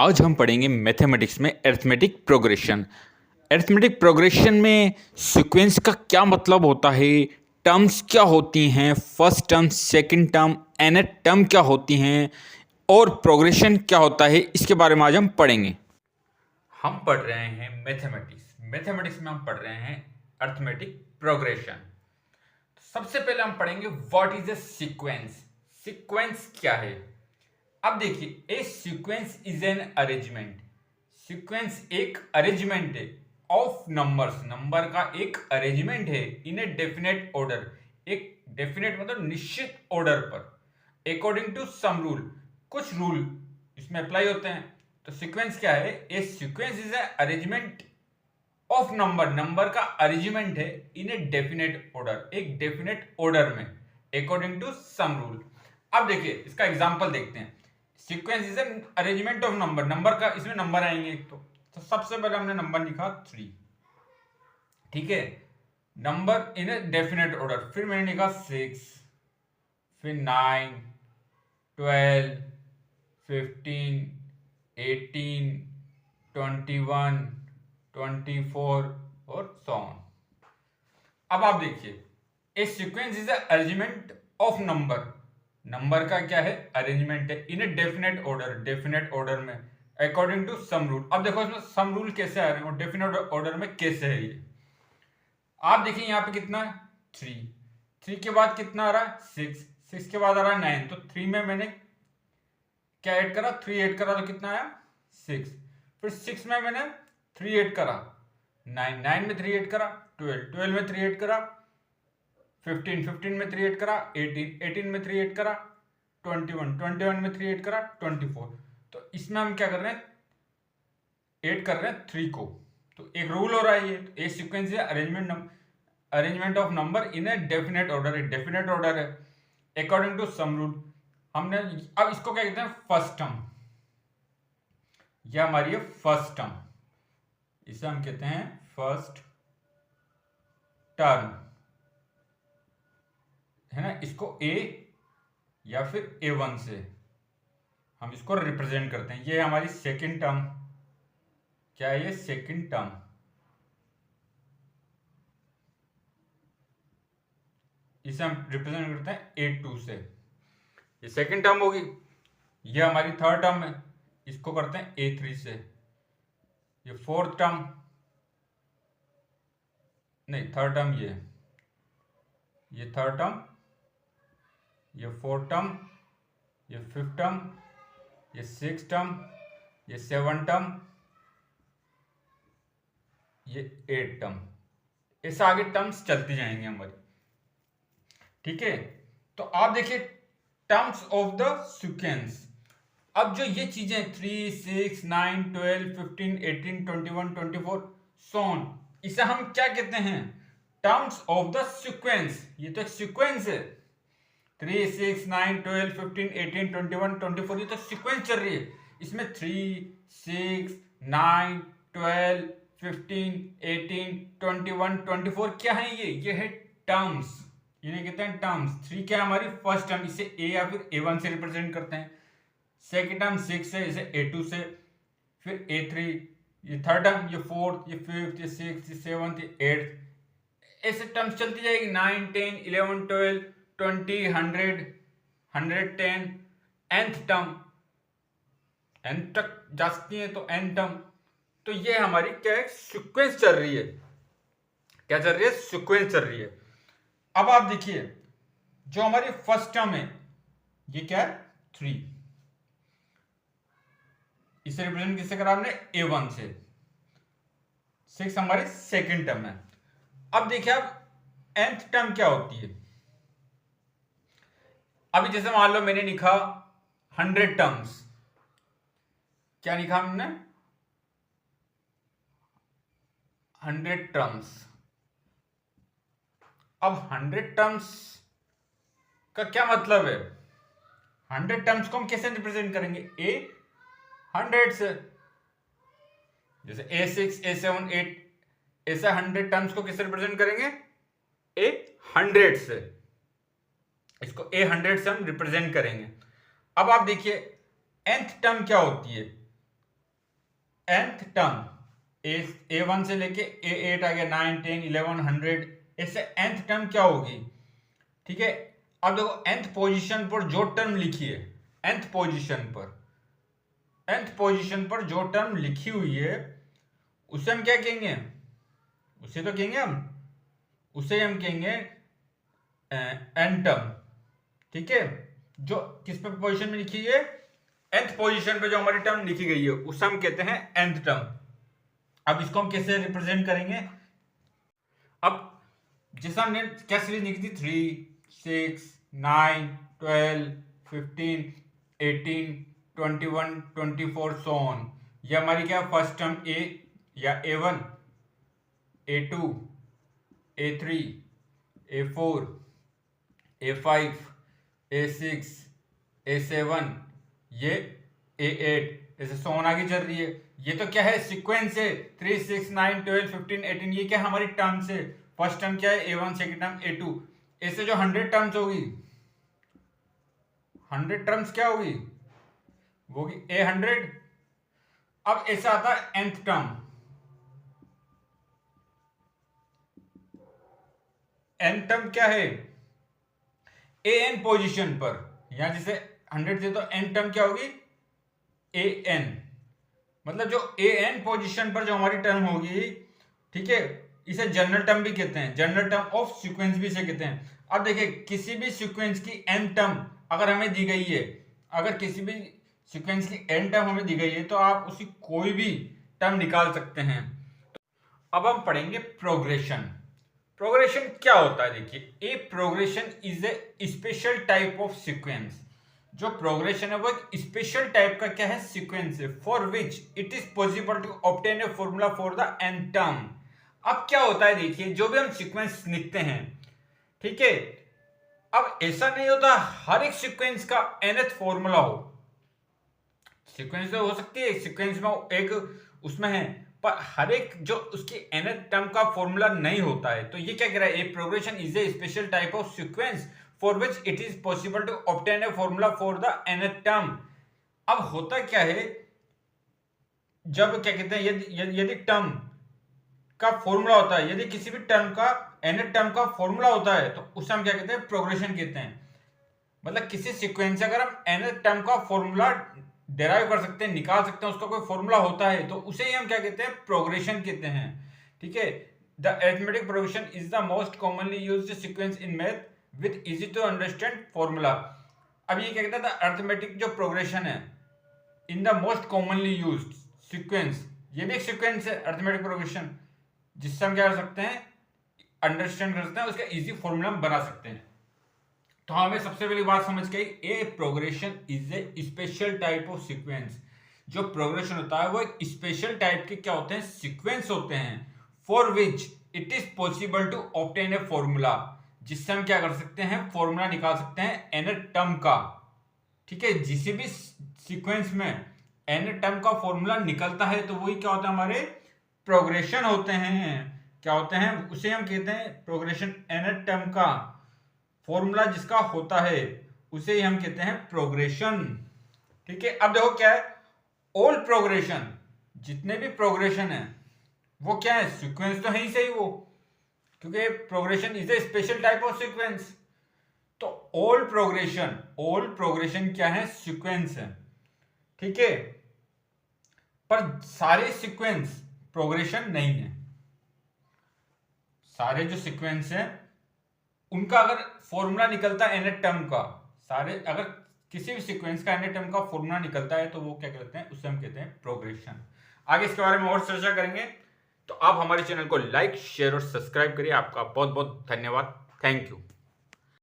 आज हम पढ़ेंगे मैथमेटिक्स में अरिथमेटिक प्रोग्रेशन। अरिथमेटिक प्रोग्रेशन में सीक्वेंस का क्या मतलब होता है, टर्म्स क्या होती हैं, first term, second term, nth term क्या होती हैं और प्रोग्रेशन क्या होता है, इसके बारे में आज हम पढ़ेंगे। हम पढ़ रहे हैं मैथमेटिक्स में हम पढ़ रहे हैं अरिथमेटिक प्रोग्रेशन। सबसे पहले हम पढ़ेंगे what is a sequence. Sequence क्या है? अब देखिए, a sequence is an arrangement. Sequence एक अरेंजमेंट है ऑफ नंबर्स, नंबर का एक अरेंजमेंट है इन ए डेफिनेट ऑर्डर, एक डेफिनेट मतलब निश्चित ऑर्डर पर, अकॉर्डिंग टू सम रूल, कुछ रूल इसमें अप्लाई होते हैं। तो सीक्वेंस क्या है? A sequence is a arrangement of number, number का अरेंजमेंट है इन ए डेफिनेट ऑर्डर, एक डेफिनेट ऑर्डर में, अकॉर्डिंग टू सम रूल। अब देखिए इसका एग्जांपल देखते हैं। Sequence is an arrangement of number, number का इसमें नंबर आएंगे एक तो सबसे पहले हमने नंबर लिखा 3, ठीक है, number in a definite order. फिर मैंने लिखा 6, फिर 9, 12, 15, 18, 21, 24 और so on। अब आप देखिए, a sequence is a arrangement of number, number का क्या है? अरेंजमेंट है in a definite order, definite order में, अकॉर्डिंग टू सम रूल। अब देखो इसमें सम रूल कैसे आ रहे हैं और डेफिनेट ऑर्डर में कैसे है ये। आप देखिए यहाँ पे कितना है? 3, 3 के बाद कितना आ रहा है? 6, 6 के बाद आ रहा है 9। तो 3 में मैंने क्या ऐड करा? 3 ऐड करा तो कितना आया? 6। फिर 6 में मैंने 3 ऐड करा, 9, 9 में 3 ऐड करा, 12, 12 में 3 ऐड करा, 15, 15 में 3 ऐड करा, 18, 18 में 3 ऐड करा, 21, 21 में 3 ऐड करा, 24। तो इसमें हम क्या कर रहे हैं? ऐड कर रहे हैं 3 को। तो एक रूल हो रहा है ये। तो ए सीक्वेंस है arrangement of number in a definite order, एक डेफिनेट ऑर्डर है अकॉर्डिंग टू सम रूल। हमने अब इसको क्या कहते हैं? First term. यह हमारी है फर्स्ट टर्म, इसे हम कहते हैं फर्स्ट टर्म, है ना। इसको ए या फिर A1 से हम इसको रिप्रेजेंट करते हैं। ये हमारी सेकंड टर्म, क्या है ये? Second term. इसे हम रिप्रेजेंट करते हैं A2 से, ये सेकंड टर्म होगी। ये हमारी थर्ड टर्म है, इसको करते हैं A3 से। ये फोर्थ टर्म, नहीं थर्ड टर्म, ये थर्ड टर्म, ये फोर्थ टर्म, ये फिफ्थ टर्म, ये सिक्स टर्म, ये सेवन टर्म, ये एट टर्म। ऐसे आगे टर्म्स चलती जाएंगे हमारी, ठीक है। तो आप देखिए टर्म्स ऑफ द सीक्वेंस। अब जो ये चीजें 3, 6, 9, 12, 15, 18, 21, 24 सोन, इसे हम क्या कहते हैं? Terms of the sequence. ये तो एक सीक्वेंस है, 3, 6, 9, 12, 15, 18, 21, 24, ये तो सीक्वेंस चल रही है। इसमें 3, 6, 9, 12, 15, 18, 21, 24 क्या है? ये है टर्म्स, इन्हें कहते हैं टर्म्स। 3 क्या है? हमारी फर्स्ट टर्म, इसे ए या फिर A1 से रिप्रेजेंट करते हैं। सेकेंड टर्म 6 है, इसे A2 से। फिर A3, ये थर्ड टर्म, ये फोर्थ, ये फिफ्थ, ये सिक्स, ये सेवंथ, ये एट्थ। ऐसे टर्म्स चलती जाएगी। 9, 10, 11, 12, 20, 100, 110, nth टर्म, n तक जा सकती है तो n टर्म। तो ये हमारी क्या है? सीक्वेंस चल रही है। क्या चल रही है? सीक्वेंस चल रही है। अब आप देखिए, जो हमारी फर्स्ट टर्म है, ये क्या है? 3। इसे रिप्रेजेंट किससे करा हमने? A1 से। 6 हमारी सेकेंड टर्म है। अब देखिए, अब nth टर्म क्या होती है? अभी जैसे मान लो मैंने लिखा 100 टर्म्स। क्या लिखा हमने? 100 टर्म्स। अब 100 टर्म्स का क्या मतलब है? 100 टर्म्स को हम कैसे रिप्रेजेंट करेंगे? A100 से। जैसे A6, A7, 8, ऐसा 100 टर्म्स को किससे रिप्रेजेंट करेंगे? A100 से। इसको A100 से हम रिप्रेजेंट करेंगे। अब आप देखिए nth टर्म क्या होती है? nth टर्म A1 से लेके A8 आ गया, 9 10 11 100, इससे nth टर्म क्या होगी? ठीक है, अब देखो nth पोजीशन पर जो टर्म लिखी है, nth पोजीशन पर जो टर्म लिखी हुई है उसे हम क्या कहेंगे? उसे तो कहेंगे उसे हम कहेंगे n टर्म। ठीक है, जो किस पे पोजीशन में लिखी है? nth पोजीशन पे जो हमारी टर्म लिखी गई है उसे हम कहते हैं nth टर्म। अब इसको हम कैसे रिप्रेजेंट करेंगे? अब जैसा हमने क्या सीरीज लिखी थी, 3 6 9 12 15 18 21 24 सो ऑन, ये हमारी क्या फर्स्ट टर्म ए या A1 A2 A3 A4 A5 A6 A7 ये A8 ऐसे सोन आगे चल रही है। ये तो क्या है? सीक्वेंस है। 3 6 9 12 15 18, ये क्या हमारी टर्म्स है? फर्स्ट टर्म क्या है? A1, सेकंड टर्म A2, ऐसे जो 100 टर्म्स होगी, 100 टर्म्स क्या होगी? वो होगी A100। अब ऐसा आता है nth टर्म। n टर्म क्या है? an पोजीशन पर, यहां जैसे 100 थे तो n टर्म क्या होगी? an, मतलब जो an पोजीशन पर जो हमारी टर्म होगी, ठीक है, इसे जनरल टर्म भी कहते हैं, जनरल टर्म ऑफ सीक्वेंस भी इसे कहते हैं। अब देखिए, किसी भी सीक्वेंस की n टर्म अगर हमें दी गई है, अगर किसी भी सीक्वेंस की n टर्म हमें दी गई है तो आप उसकी कोई भी टर्म निकाल सकते हैं। अब हम पढ़ेंगे प्रोग्रेशन। प्रोग्रेशन क्या होता है? देखिए, a progression is a special type of sequence. जो प्रोग्रेशन है वो एक स्पेशल टाइप का क्या है? सीक्वेंस है, for which it is possible to obtain a formula for the n term. अब क्या होता है, देखिए, जो भी हम सीक्वेंस लिखते हैं, ठीक है, अब ऐसा नहीं होता हर एक सीक्वेंस का nth फॉर्मूला हो। सीक्वेंस तो हो सकती है, सीक्वेंस में एक उसमें है, पर हर एक जो उसकी nth टर्म का फॉर्मूला नहीं होता है। तो ये क्या कह रहा है? A progression is a special type of sequence for which it is possible to obtain a formula for the nth term. अब होता क्या है, जब क्या कहते हैं, यदि टर्म का फॉर्मूला होता है, यदि किसी भी टर्म का nth टर्म का फॉर्मूला होता है तो उसे हम क्या कहते हैं? प्रोग्रेशन कहते हैं। मतलब किसी सीक्वेंस से अगर हम nth टर्म का फॉर्मूला डेराइव कर सकते हैं, निकाल सकते हैं, उसका कोई फॉर्मूला होता है तो उसे ही हम क्या कहते हैं? प्रोग्रेशन कहते हैं। ठीक है, the arithmetic progression is the most commonly used sequence in math with easy to understand formula. अब ये क्या कहता है? द अरिथमेटिक जो प्रोग्रेशन है in the most commonly used sequence, ये भी एक सीक्वेंस है अरिथमेटिक प्रोग्रेशन, जिससे हम क्या कर सकते हैं? अंडरस्टैंड कर सकते हैं, उसका इजी फॉर्मूला बना सकते हैं। तो हमें सबसे पहली बात समझ गई, a progression is a special type of sequence. जो प्रोग्रेशन होता है वो एक स्पेशल टाइप के क्या होते हैं? सीक्वेंस होते हैं, for which it is possible to obtain a formula, जिससे हम क्या कर सकते हैं? फॉर्मूला निकाल सकते हैं nth टर्म का। ठीक है, जिस भी सीक्वेंस में nth टर्म का फॉर्मूला निकलता है तो वही क्या होता है? हमारे प्रोग्रेशन होते हैं। क्या होते हैं? उसे हम कहते हैं प्रोग्रेशन। nth टर्म का फॉर्मूला जिसका होता है उसे ही हम कहते हैं प्रोग्रेशन। ठीक है, अब देखो क्या है, ऑल प्रोग्रेशन, जितने भी प्रोग्रेशन है वो क्या है? सीक्वेंस तो है ही सही वो, क्योंकि progression is a special type of sequence. तो ऑल प्रोग्रेशन क्या है? सीक्वेंस है। ठीक है, पर सारे सीक्वेंस प्रोग्रेशन नहीं है। सारे जो सीक्वेंस हैं उनका अगर फॉर्मूला निकलता है nth टर्म का, सारे अगर किसी भी सीक्वेंस का nth टर्म का फॉर्मूला निकलता है तो वो क्या कहते हैं? उसे हम कहते हैं प्रोग्रेशन। आगे इसके बारे में और चर्चा करेंगे। तो आप हमारे चैनल को लाइक, शेयर और सब्सक्राइब करिए। आपका बहुत बहुत धन्यवाद। Thank you.